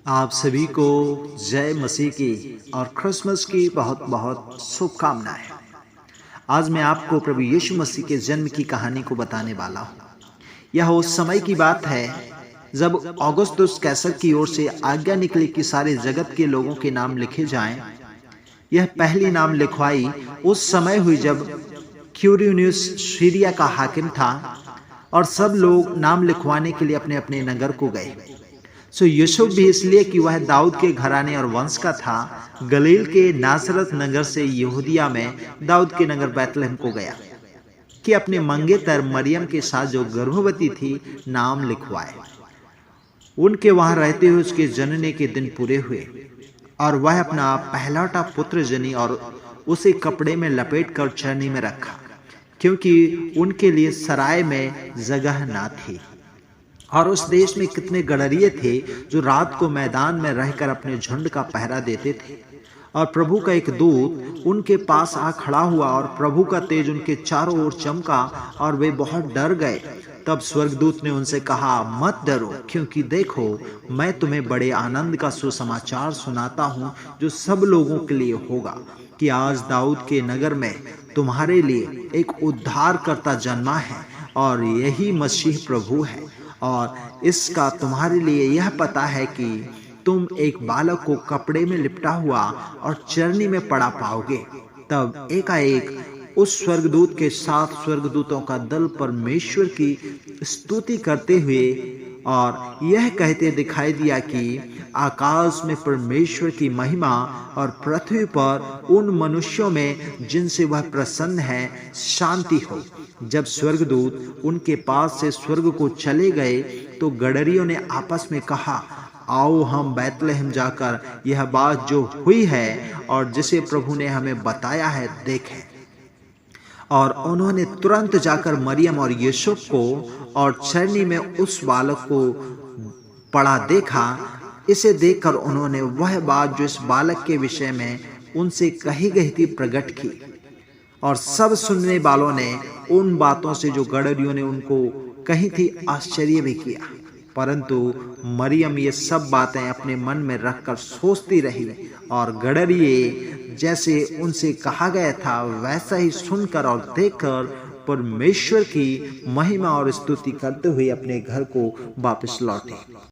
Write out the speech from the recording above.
आप सभी को जय मसीह की और क्रिसमस की बहुत बहुत शुभकामनाएं। आज मैं आपको प्रभु यीशु मसीह के जन्म की कहानी को बताने वाला हूँ। यह उस समय की बात है जब ऑगस्टस कैसर की ओर से आज्ञा निकली कि सारे जगत के लोगों के नाम लिखे जाएं। यह पहली नाम लिखवाई उस समय हुई जब क्यूरिनियस सीरिया का हाकिम था और सब लोग नाम लिखवाने के लिए अपने अपने नगर को गए। यूसुफ भी इसलिए कि वह दाऊद के घराने और वंश का था, गलील के नासरत नगर से यहूदिया में दाऊद के नगर बैतलहम को गया कि अपने मंगेतर मरियम के साथ जो गर्भवती थी नाम लिखवाए। उनके वहां रहते हुए उसके जनने के दिन पूरे हुए और वह अपना पहलौठा पुत्र जनी और उसे कपड़े में लपेट कर चरनी में रखा, क्योंकि उनके लिए सराय में जगह ना थी। और उस देश में कितने गडरिये थे जो रात को मैदान में रहकर अपने झुंड का पहरा देते थे। और प्रभु का एक दूत उनके पास आ खड़ा हुआ और प्रभु का तेज उनके चारों ओर चमका और वे बहुत डर गए। तब स्वर्गदूत ने उनसे कहा, मत डरो, क्योंकि देखो मैं तुम्हें बड़े आनंद का सुसमाचार सुनाता हूँ जो सब लोगों के लिए होगा, कि आज दाऊद के नगर में तुम्हारे लिए एक उद्धारकर्ता जन्मा है और यही मसीह प्रभु है। और इसका तुम्हारे लिए यह पता है कि तुम एक बालक को कपड़े में लिपटा हुआ और चरनी में पड़ा पाओगे। तब एकाएक उस स्वर्गदूत के साथ स्वर्गदूतों का दल परमेश्वर की स्तुति करते हुए और यह कहते दिखाई दिया कि आकाश में परमेश्वर की महिमा और पृथ्वी पर उन मनुष्यों में जिनसे वह प्रसन्न है शांति हो। जब स्वर्गदूत उनके पास से स्वर्ग को चले गए तो गडरियों ने आपस में कहा, आओ हम बैतलहम जाकर यह बात जो हुई है और जिसे प्रभु ने हमें बताया है देखें। और उन्होंने तुरंत जाकर मरियम और यूसुफ को और चरनी में उस बालक को पड़ा देखा। इसे देखकर उन्होंने वह बात जो इस बालक के विषय में उनसे कही गई थी प्रकट की। और सब सुनने वालों ने उन बातों से जो गडरियों ने उनको कही थी आश्चर्य भी किया, परंतु मरियम ये सब बातें अपने मन में रखकर सोचती रही और गडरिये जैसे उनसे कहा गया था वैसा ही सुनकर और देखकर परमेश्वर की महिमा और स्तुति करते हुए अपने घर को वापस लौटे।